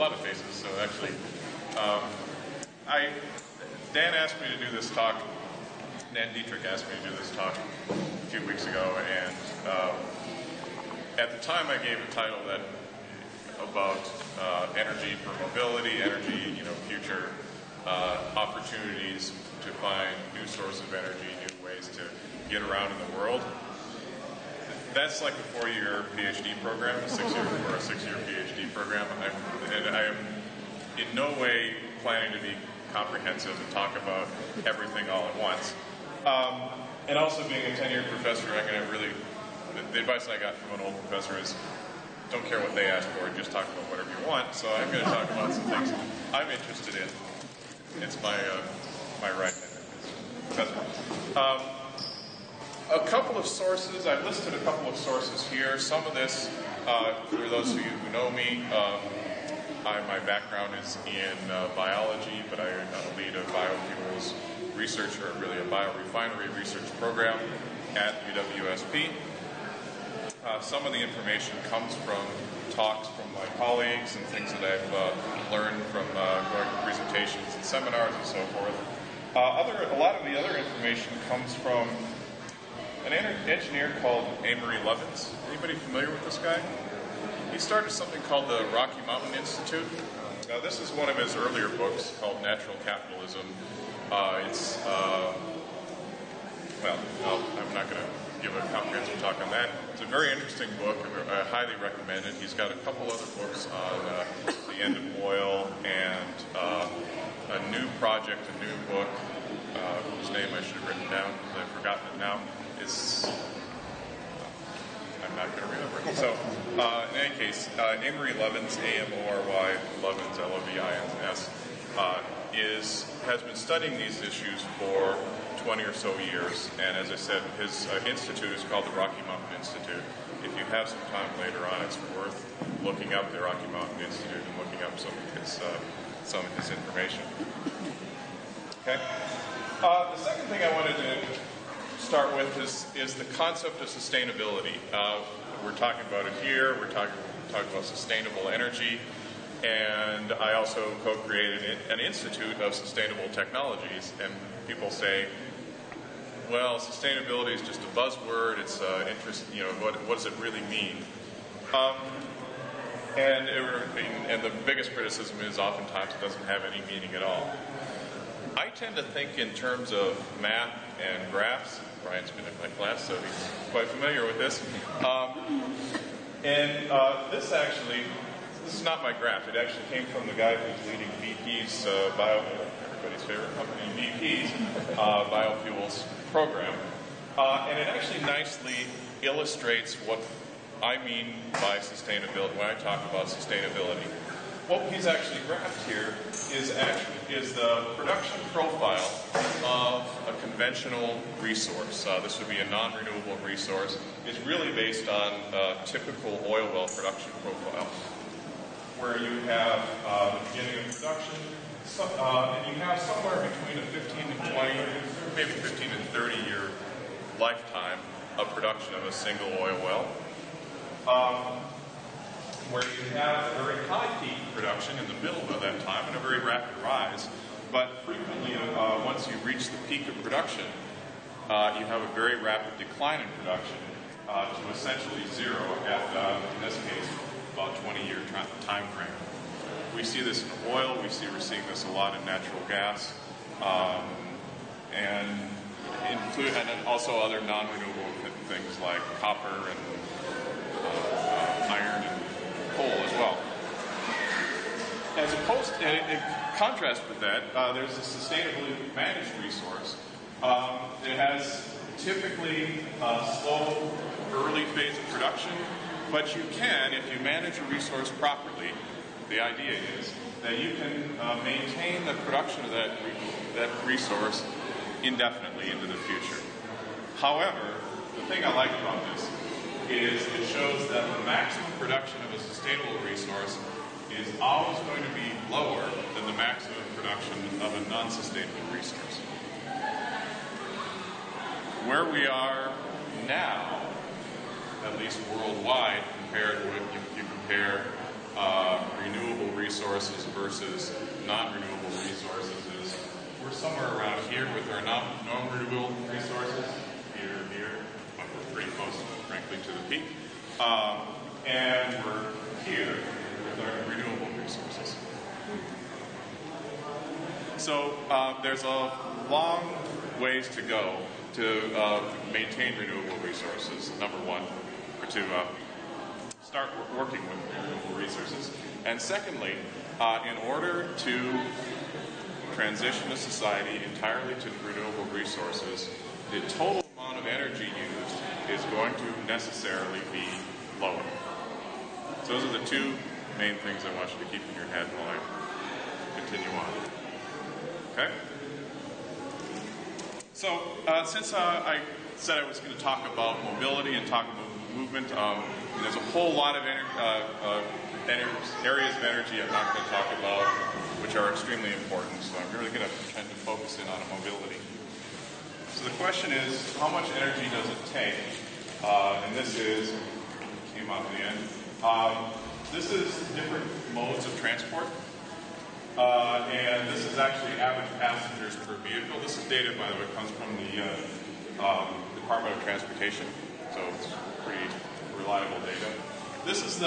lot of faces. So actually, Dan asked me to do this talk. Dan Dietrich asked me to do this talk a few weeks ago, and at the time I gave a title that about energy for mobility, energy, future opportunities to find new sources of energy, new ways to get around in the world. That's like a 4-year PhD program, a 6-year PhD program. I am in no way planning to be comprehensive and talk about everything all at once. And also being a tenured professor, I'm going to really, the advice I got from an old professor is don't care what they ask for, just talk about whatever you want. So I'm going to talk about some things I'm interested in. It's my right hand. A couple of sources, I've listed a couple of sources here. Some of this, for those of you who know me, my background is in biology, but I lead a biofuels researcher, really a biorefinery research program at UWSP. Some of the information comes from talks from my colleagues and things that I've learned from going to presentations and seminars and so forth. A lot of the other information comes from an engineer called Amory Lovins. Anybody familiar with this guy? He started something called the Rocky Mountain Institute. Now, this is one of his earlier books called Natural Capitalism. I'm not going to give a comprehensive talk on that. It's a very interesting book. I highly recommend it. He's got a couple other books on the end of oil and a new project, a new book, whose name I should have written down because I've forgotten it now. I'm not going to remember it. So, in any case, Amory Lovins, A-M-O-R-Y, Lovins, L-O-V-I-N-S, has been studying these issues for 20 or so years. And as I said, his institute is called the Rocky Mountain Institute. If you have some time later on, it's worth looking up the Rocky Mountain Institute and looking up some of his information. Okay. The second thing I wanted to start with is the concept of sustainability. We're talking about it here. We're talking about sustainable energy, and I also co-created an Institute of Sustainable Technologies. And people say, "Well, sustainability is just a buzzword. It's interest. What does it really mean?" And the biggest criticism is oftentimes it doesn't have any meaning at all. I tend to think in terms of math and graphs. Brian's been in my class, so he's quite familiar with this. This is not my graph. It actually came from the guy who's leading BP's everybody's favorite company, BP's biofuels program. And it actually nicely illustrates what I mean by sustainability when I talk about sustainability. What he's actually graphed here is the production profile of a conventional resource. This would be a non-renewable resource. It's really based on a typical oil well production profile, where you have the beginning of production, and you have somewhere between a 15 and 20, maybe 15 and 30 year lifetime of production of a single oil well. Where you have a very high peak production in the middle of that time and a very rapid rise, but frequently once you reach the peak of production, you have a very rapid decline in production to essentially zero at, in this case, about 20-year time frame. We see this in oil, we're seeing this a lot in natural gas, and also other non-renewable things like copper and iron and coal as well. As opposed, in contrast with that, there's a sustainably managed resource. It has typically a slow early phase of production, but you can, if you manage a resource properly, the idea is that you can maintain the production of that resource indefinitely into the future. However, the thing I like about this is it shows that the maximum production of a sustainable resource is always going to be lower than the maximum production of a non-sustainable resource. Where we are now, at least worldwide, compared with, if you compare renewable resources resources versus non-renewable resources is we're somewhere around here with our non-renewable resources, here, but we're pretty close, frankly, to the peak. And we're here with our renewable resources. So there's a long ways to go to maintain renewable resources, number one, or to start working with renewable resources. And secondly, in order to transition a society entirely to renewable resources, the total amount of energy used is going to necessarily be lower. So those are the two main things I want you to keep in your head while I continue on. Okay? So since I said I was going to talk about mobility and talk about movement, there's a whole lot of areas of energy I'm not going to talk about, which are extremely important. So I'm really going to tend to focus in on mobility. So the question is, how much energy does it take? And this came out at the end. This is different modes of transport. And this is actually average passengers per vehicle. This is data, by the way, comes from the Department of Transportation. So it's pretty reliable data. This is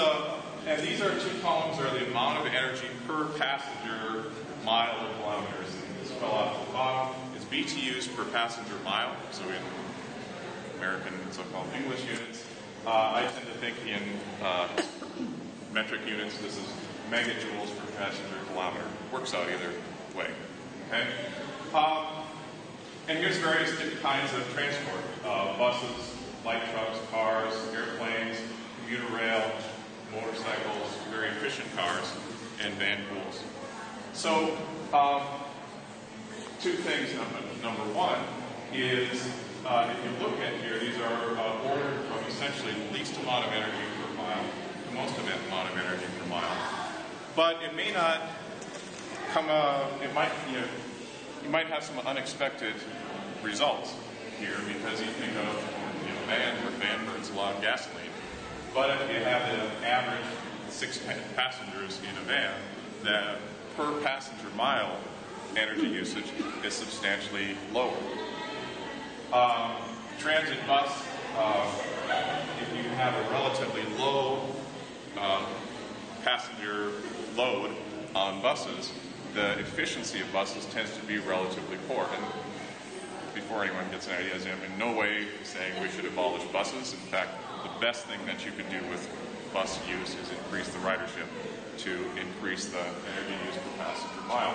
and these are two columns are the amount of energy per passenger mile or kilometers. And this fell off the bottom. It's BTUs per passenger mile. So in American so-called English units, I tend to think in metric units. This is megajoules per passenger kilometer. Works out either way. Okay. And here's various different kinds of transport: buses, light trucks, cars, airplanes, commuter rail, motorcycles, very efficient cars, and van pools. So, two things. Number one is, if you look at here, these are ordered from essentially the least amount of energy per mile to most amount of energy per mile. But it may not come. You might have some unexpected results here because you think of van burns a lot of gasoline. But if you have an average 6 passengers in a van, the per passenger mile energy usage is substantially lower. Transit bus, if you have a relatively low passenger load on buses, the efficiency of buses tends to be relatively poor. And before anyone gets an idea, I'm in no way saying we should abolish buses. In fact, the best thing that you could do with bus use is increase the ridership to increase the energy use per passenger mile.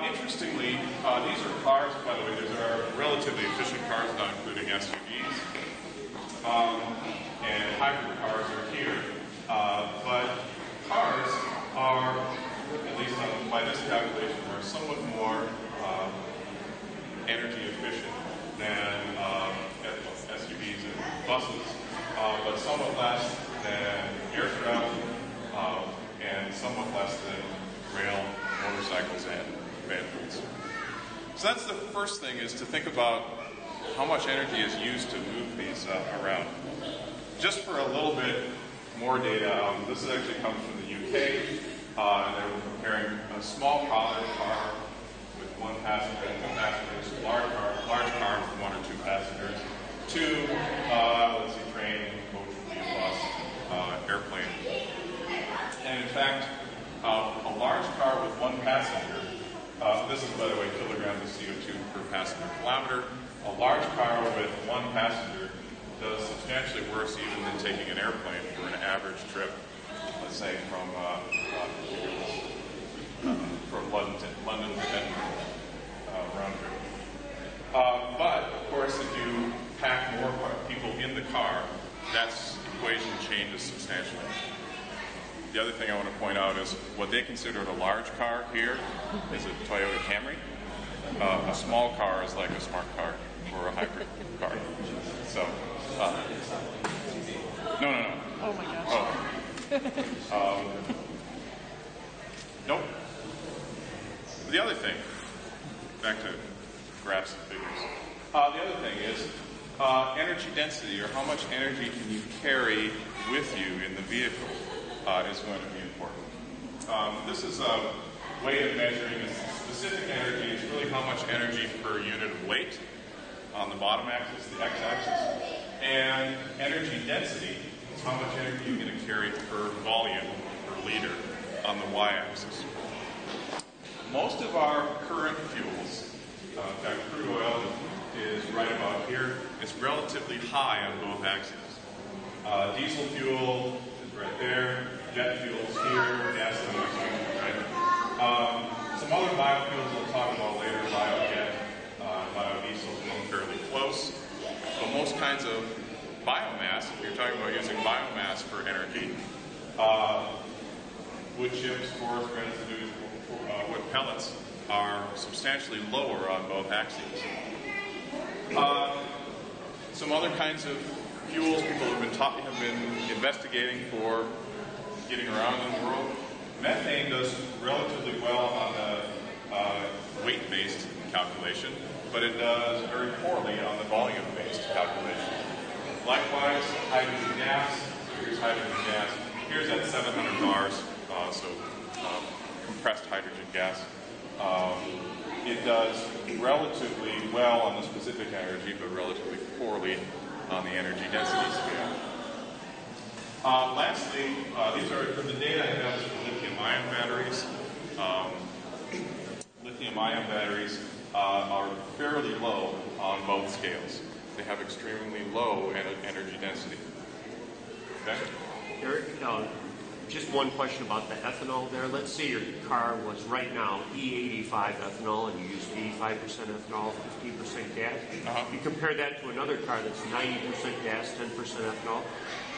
Interestingly, these are cars, by the way. These are relatively efficient cars, not including SUVs. And hybrid cars are here. But cars are, at least by this calculation, are somewhat more energy efficient than SUVs and buses, but somewhat less than air travel, and somewhat less than rail, motorcycles, and van pools. So that's the first thing, is to think about how much energy is used to move these around. Just for a little bit more data, this actually comes from the UK, and they were comparing a small car with one passenger and two passengers, large car with one or two passengers, to, let's see, train, coach, bus, airplane. And in fact, a large car with one passenger, this is, by the way, kilograms of CO2 per passenger kilometer. A large car with one passenger does substantially worse even than taking an airplane for an average trip, let's say from London to Denver, round trip. But, of course, if you pack more people in the car, that equation changes substantially. The other thing I want to point out is what they considered a large car here is a Toyota Camry. A small car is like a smart car or a hybrid car. So, no. Oh my gosh. Oh. Nope. The other thing, back to graphs and figures. The other thing is energy density, or how much energy can you carry with you in the vehicle. is going to be important. This is a way of measuring a specific energy. It's really how much energy per unit of weight on the bottom axis, the x-axis. And energy density is how much energy you're going to carry per volume, per liter, on the y-axis. Most of our current fuels, in fact, crude oil is right about here. It's relatively high on both axes. Diesel fuel is right there. Jet fuel is here. Gasoline is here, right? Some other biofuels we'll talk about later, biojet, biodiesel, come fairly close. But most kinds of biomass, if you're talking about using biomass for energy, wood chips, forest residues, wood pellets are substantially lower on both axes. Some other kinds of fuels people have been investigating for getting around in the world. Methane does relatively well on the weight-based calculation, but it does very poorly on the volume-based calculation. Likewise, hydrogen gas. Here's hydrogen gas. Here's at 700 bars, compressed hydrogen gas. It does relatively well on the specific energy, but relatively poorly on the energy density scale. Lastly, these are the data I have for lithium-ion batteries. Lithium-ion batteries are fairly low on both scales. They have extremely low energy density. Okay? Eric, just one question about the ethanol there. Let's say your car was right now E85 ethanol and you use 85% ethanol, 15% gas. You compare that to another car that's 90% gas, 10% ethanol.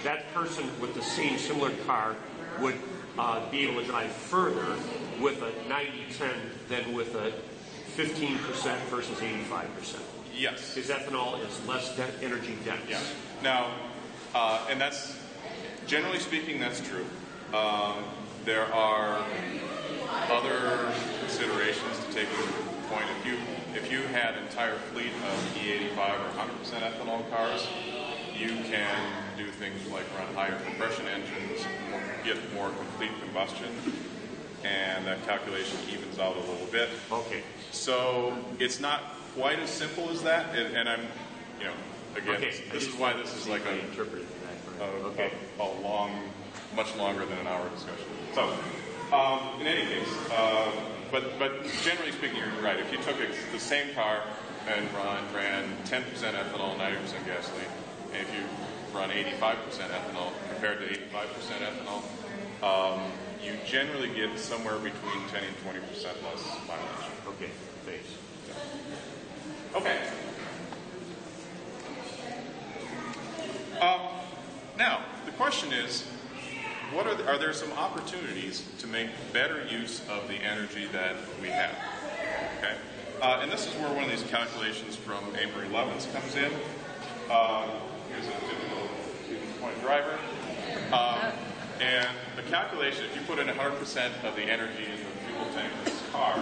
That person with the same similar car would be able to drive further with a 90-10 than with a 15% versus 85%. Yes. Because ethanol is less energy dense. Yeah. Now, and that's, generally speaking, that's true. There are other considerations to take into point. If you had an entire fleet of E85 or 100% ethanol cars, you can do things like run higher compression engines, get more complete combustion, and that calculation evens out a little bit. Okay. So it's not quite as simple as that, and I'm, again, okay. this is why this is like a long, much longer than an hour discussion. So, in any case, but generally speaking, you're right. If you took the same car and ran 10% ethanol, 90% gasoline, and if you run 85% ethanol compared to 85% ethanol, you generally get somewhere between 10 and 20% less mileage. Okay, thanks. Okay. Now, the question is, are there some opportunities to make better use of the energy that we have? Okay, and this is where one of these calculations from Amory Levins comes in. Here's a typical point driver, and the calculation, if you put in 100% of the energy in the fuel tank of this car,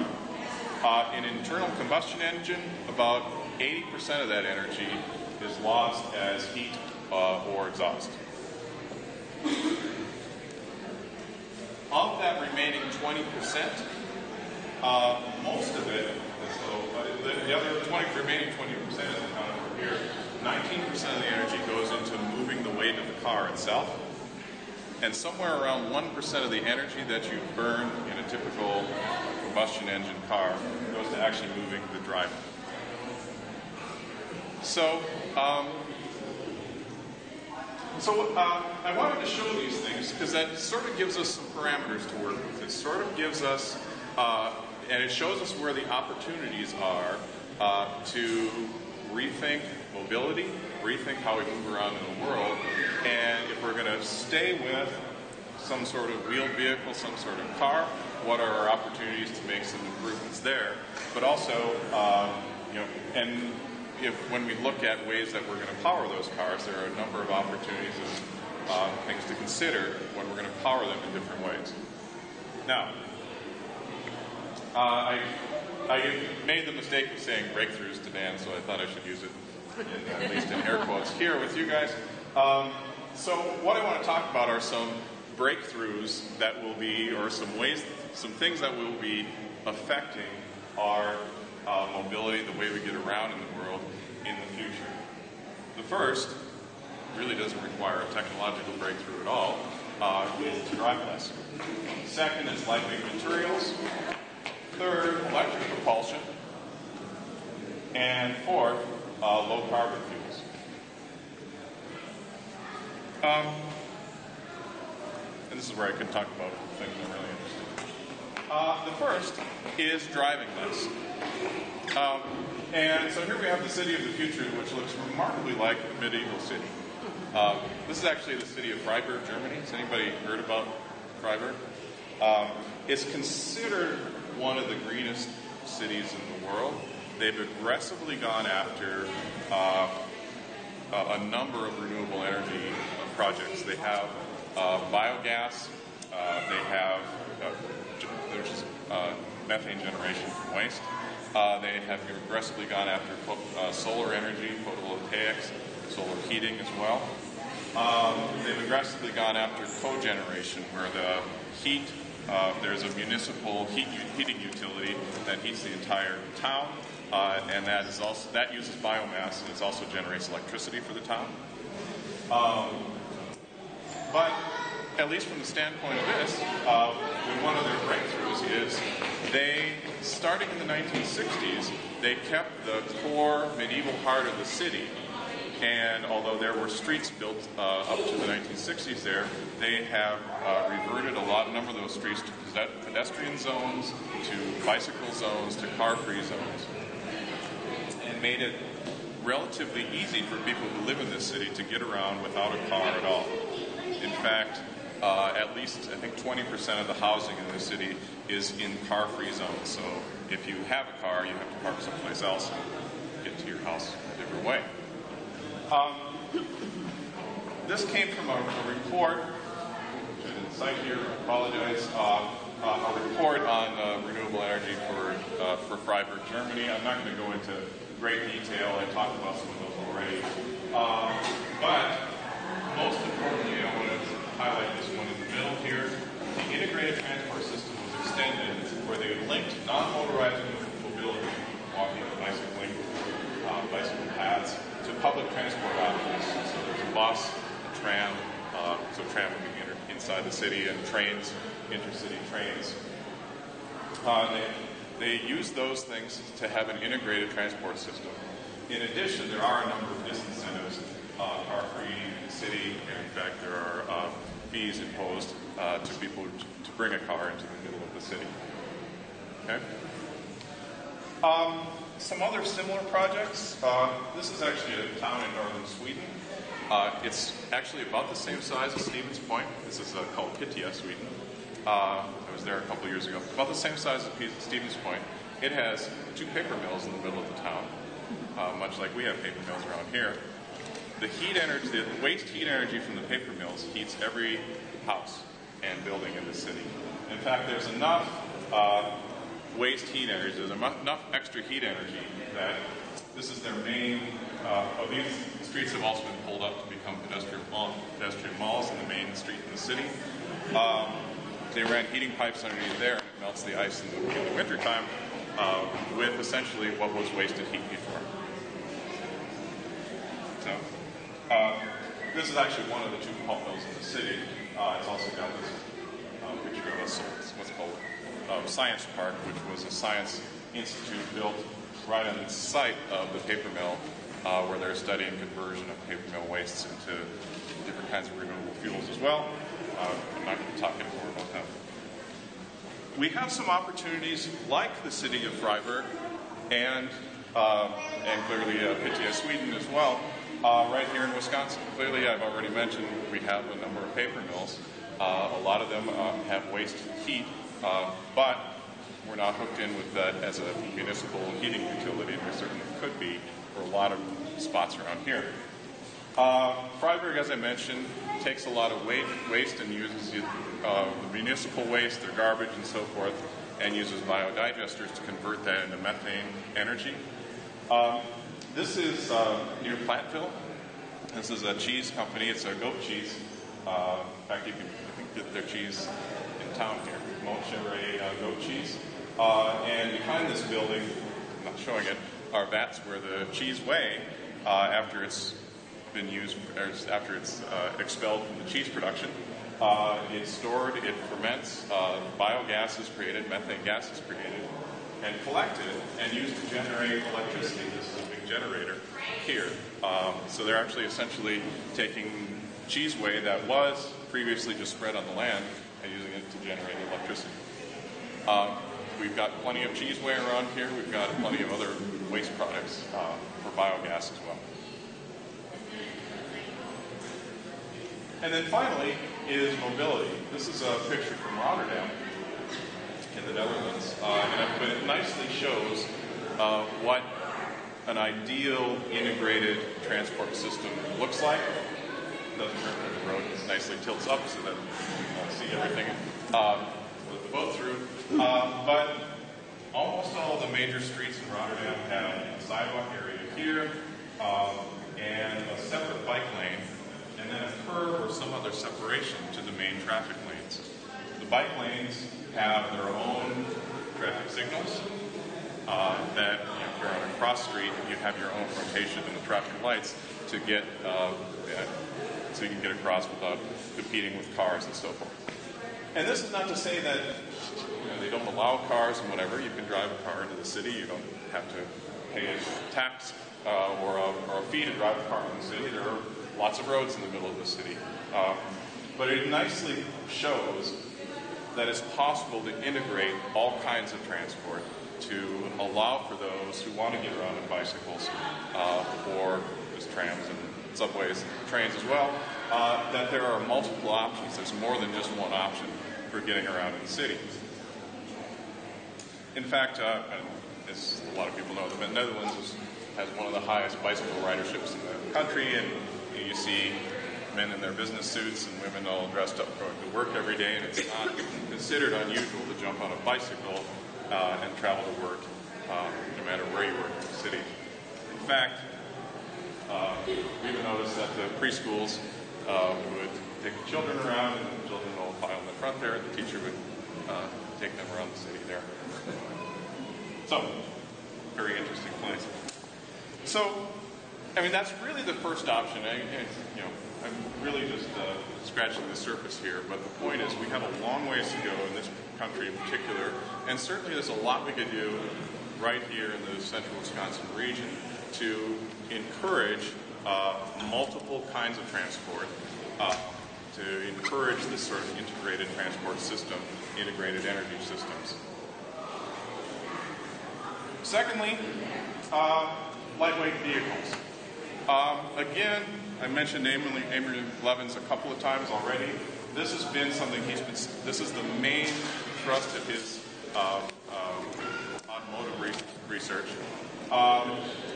in an internal combustion engine, about 80% of that energy is lost as heat or exhaust. Of that remaining 20%, most of it, the other remaining 20% is accounted for here. 19% of the energy goes into moving the weight of the car itself, and somewhere around 1% of the energy that you burn in a typical combustion engine car goes to actually moving the driver. So, I wanted to show these things because that sort of gives us some parameters to work with. It sort of gives us, and it shows us where the opportunities are to rethink mobility, rethink how we move around in the world, and if we're going to stay with some sort of wheeled vehicle, some sort of car, what are our opportunities to make some improvements there? But also, and when we look at ways that we're going to power those cars, there are a number of opportunities and things to consider when we're going to power them in different ways. Now, I made the mistake of saying breakthroughs to Dan, so I thought I should use it, at least in air quotes, here with you guys. So what I want to talk about are some breakthroughs that will be, or some things that will be affecting our mobility, the way we get around in the world in the future. The first really doesn't require a technological breakthrough at all, is to drive less. Second is lightweight materials. Third, electric propulsion. And fourth, low carbon fuels. And this is where I could talk about things that are really interesting. The first is driving less. And so here we have the city of the future, which looks remarkably like a medieval city. This is actually the city of Freiburg, Germany. Has anybody heard about Freiburg? It's considered one of the greenest cities in the world. They've aggressively gone after a number of renewable energy projects. They have biogas. They have methane generation from waste. They have aggressively gone after solar energy, photovoltaics, solar heating as well. They've aggressively gone after cogeneration, where the heat, there's a municipal heating utility that heats the entire town, and that uses biomass, and it also generates electricity for the town. But at least from the standpoint of this, one of their breakthroughs is starting in the 1960s, they kept the core medieval heart of the city. And although there were streets built up to the 1960s there, they have reverted a number of those streets to pedestrian zones, to bicycle zones, to car-free zones, and made it relatively easy for people who live in this city to get around without a car at all. In fact, at least I think 20% of the housing in this city is in car-free zones. So if you have a car, you have to park someplace else and get to your house a different way. This came from a report, which I didn't cite here, I apologize, a report on renewable energy for Freiburg, Germany. I'm not going to go into great detail. I talked about some of those already. But most importantly, I want to highlight this one in the middle here. The integrated transport system was extended where they linked non-motorized mobility, walking, bicycling, bicycle paths, to public transport options. So there's a bus, a tram, so tram would be inside the city, and trains, intercity trains. They use those things to have an integrated transport system. In addition, there are a number of disincentives, car-free in the city, and in fact there are fees imposed to people to bring a car into the middle of the city. Okay? Some other similar projects. This is actually a town in northern Sweden. It's actually about the same size as Stevens Point. This is called Pittia, Sweden. I was there a couple years ago. About the same size as Stevens Point. It has 2 paper mills in the middle of the town, much like we have paper mills around here. The heat energy, the waste heat energy from the paper mills heats every house and building in the city. In fact, there's enough waste heat energy, there's enough extra heat energy that this is their main, these streets have also been pulled up to become pedestrian malls in the main street in the city. They ran heating pipes underneath there, and it melts the ice in the wintertime with essentially what was wasted heat before. So, this is actually one of the 2 pulp mills in the city. It's also got this picture of what's called Science Park, which was a science institute built right on the site of the paper mill, where they're studying conversion of paper mill wastes into different kinds of renewable fuels as well. I'm not going to talk anymore about that. We have some opportunities like the city of Freiburg and clearly Pittia, Sweden as well, right here in Wisconsin. Clearly, I've already mentioned we have a number of paper mills. A lot of them have waste heat, but we're not hooked in with that as a municipal heating utility. There certainly could be for a lot of spots around here. Freiburg, as I mentioned, takes a lot of waste and uses the municipal waste, their garbage and so forth, and uses biodigesters to convert that into methane energy. This is near Platteville. This is a cheese company. It's a goat cheese. In fact, I think get their cheese in town here. Monterey goat cheese. And behind this building, I'm not showing it, are vats where the cheese whey, after it's been used, or after it's expelled from the cheese production, it's stored, it ferments, biogas is created, methane gas is created, and collected and used to generate electricity. This is a big generator here. So they're actually essentially taking cheese whey that was previously just spread on the land and using it to generate electricity. We've got plenty of cheese whey around here. We've got plenty of other waste products for biogas as well. And then finally is mobility. This is a picture from Rotterdam in the Netherlands, but it nicely shows what an ideal integrated transport system looks like. It doesn't hurt that the road nicely tilts up so that you can see everything with the boat through. But almost all of the major streets in Rotterdam have a sidewalk area here and a separate bike lane, and then a curb or some other separation to the main traffic lanes. The bike lanes have their own traffic signals that if you're on a cross street, you have your own rotation in the traffic lights to get so you can get across without competing with cars and so forth. And this is not to say that they don't allow cars and whatever. You can drive a car into the city. You don't have to pay a tax or a fee to drive a car in the city. There are lots of roads in the middle of the city. But it nicely shows that it's possible to integrate all kinds of transport to allow for those who want to get around on bicycles or just trams and subways, trains as well, that there are multiple options. There's more than just one option for getting around in the city. In fact, as a lot of people know, the Netherlands has one of the highest bicycle riderships in the country, and you see men in their business suits and women all dressed up going to work every day, and it's not considered unusual to jump on a bicycle and travel to work no matter where you work in the city. In fact, we even noticed that the preschools would take the children around, and the children all file in the front there, and the teacher would take them around the city there. So, very interesting place. So, I mean, that's really the first option. I'm really just scratching the surface here, but the point is we have a long ways to go in this country in particular, and certainly there's a lot we could do right here in the central Wisconsin region to encourage multiple kinds of transport, to encourage this sort of integrated transport system, integrated energy systems. Secondly, lightweight vehicles. Again, I mentioned Amory Levins a couple of times already. This has been something this is the main thrust of his automotive research.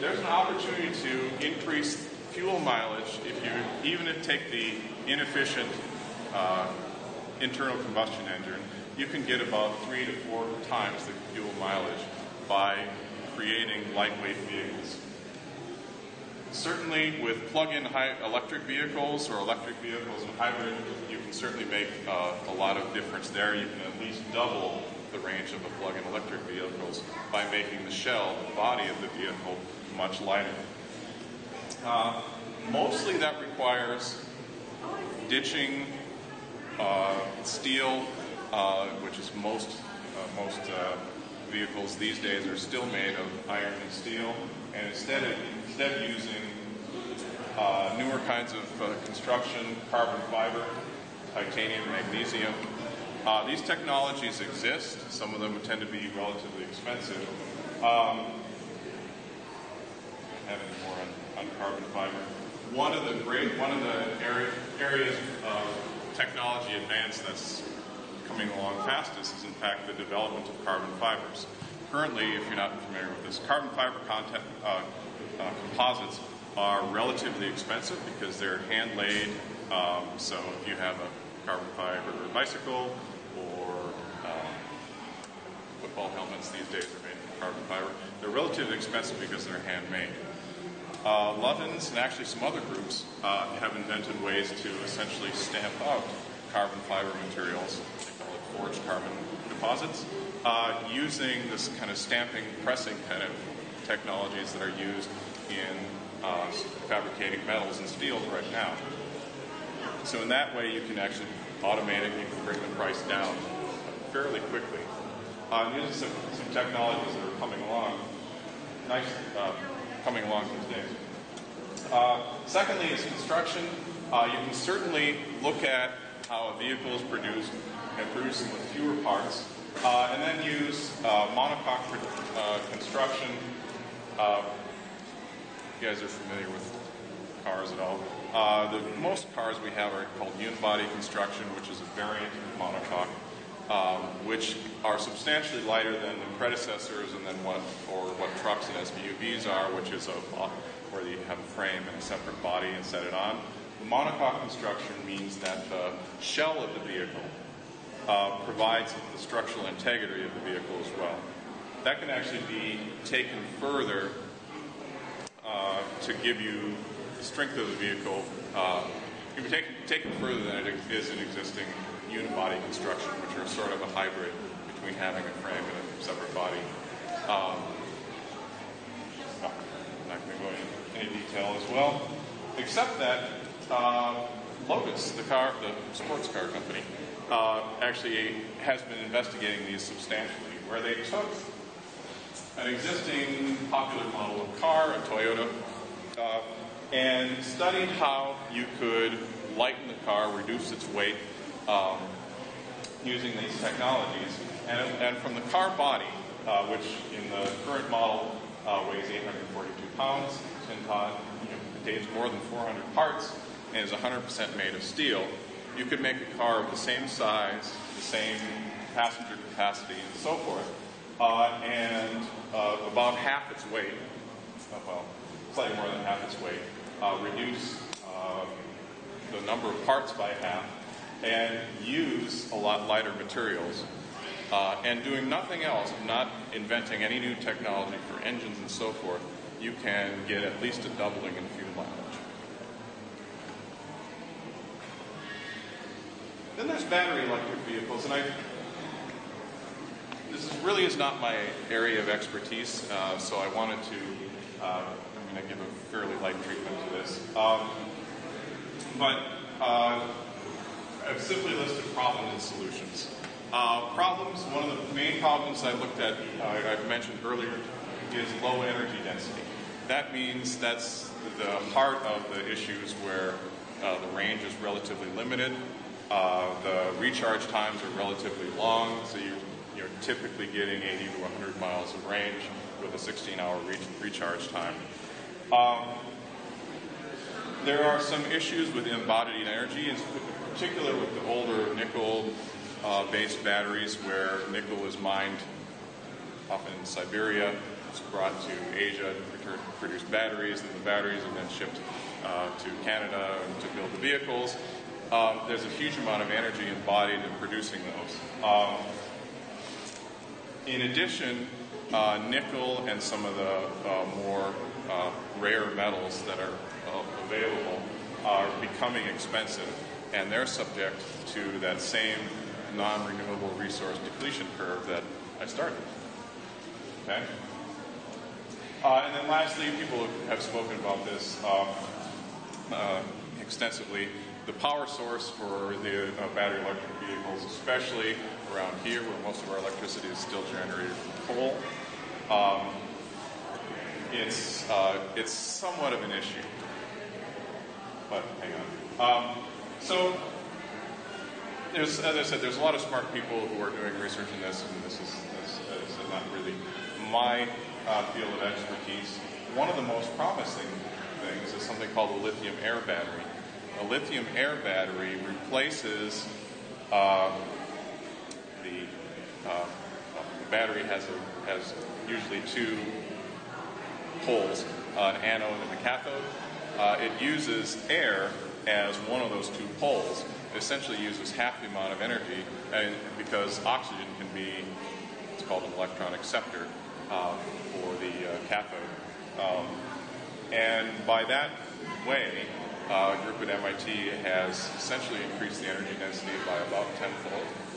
There's an opportunity to increase fuel mileage if you even take the inefficient internal combustion engine. You can get about 3 to 4 times the fuel mileage by creating lightweight vehicles. Certainly with plug-in electric vehicles or electric vehicles and hybrid, you can certainly make a lot of difference there. You can at least double the range of the plug-in electric vehicles by making the shell, the body of the vehicle, much lighter. Mostly that requires ditching steel, which is most vehicles these days are still made of iron and steel, and instead using newer kinds of construction, carbon fiber, titanium, magnesium. These technologies exist. Some of them tend to be relatively expensive. I don't have any more on carbon fiber. One of the areas of technology advance that's coming along fastest is in fact the development of carbon fibers. Currently, if you're not familiar with this, carbon fiber composites are relatively expensive because they're hand-laid. So if you have a carbon fiber bicycle or football helmets these days are made from carbon fiber, they're relatively expensive because they're handmade. Levins and actually some other groups have invented ways to essentially stamp out carbon fiber materials, they call it forged carbon deposits, using this kind of stamping, pressing kind of technologies that are used in fabricating metals and steels right now. So in that way, you can actually automate it, you can bring the price down fairly quickly. These are some technologies that are coming along, coming along these days. Secondly is construction. You can certainly look at how a vehicle is produced and produce them with fewer parts, and then use monocoque construction. You guys are familiar with cars at all. Most cars we have are called unibody construction, which is a variant of monocoque, which are substantially lighter than the predecessors, and then what trucks and SUVs are, which is where you have a frame and a separate body and set it on. The monocoque construction means that the shell of the vehicle provides the structural integrity of the vehicle as well. That can actually be taken further to give you the strength of the vehicle. It can be taken further than it is in existing unibody construction, which are sort of a hybrid between having a frame and a separate body. I'm not going to go into any detail as well, except that Lotus, the sports car company, actually has been investigating these substantially, where they took an existing popular model of car, a Toyota, and studied how you could lighten the car, reduce its weight using these technologies. And from the car body, which in the current model weighs 842 pounds, contains more than 400 parts, and is 100% made of steel, you could make a car of the same size, the same passenger capacity, and so forth, and about half its weight, well, slightly more than half its weight, reduce the number of parts by half, and use a lot lighter materials, and doing nothing else, not inventing any new technology for engines and so forth, you can get at least a doubling in fuel mileage. Then there's battery electric vehicles, and this really is not my area of expertise, so I wanted to, I'm going to give a fairly light treatment to this. But I've simply listed problems and solutions. Problems, one of the main problems I looked at, I've mentioned earlier, is low energy density. That means that's the heart of the issues where the range is relatively limited. The recharge times are relatively long, so you're typically getting 80 to 100 miles of range with a 16-hour recharge time. There are some issues with embodied energy, in particular with the older nickel-based batteries, where nickel is mined often in Siberia. It's brought to Asia to produce batteries, and the batteries are then shipped to Canada to build the vehicles. There's a huge amount of energy embodied in producing those. In addition, nickel and some of the more rare metals that are available are becoming expensive, and they're subject to that same non-renewable resource depletion curve that I started with. Okay? And then lastly, people have spoken about this extensively. The power source for the battery electric vehicles, especially around here where most of our electricity is still generated from coal, it's somewhat of an issue. But hang on. So, as I said, there's a lot of smart people who are doing research in this, and this is not really my field of expertise. One of the most promising things is something called a lithium-air battery. A lithium-air battery replaces the battery has usually two poles, an anode and a cathode. It uses air as one of those two poles. It essentially uses half the amount of energy, and because oxygen can be, it's called an electron acceptor for the cathode. And by that way, a group at MIT has essentially increased the energy density by about tenfold.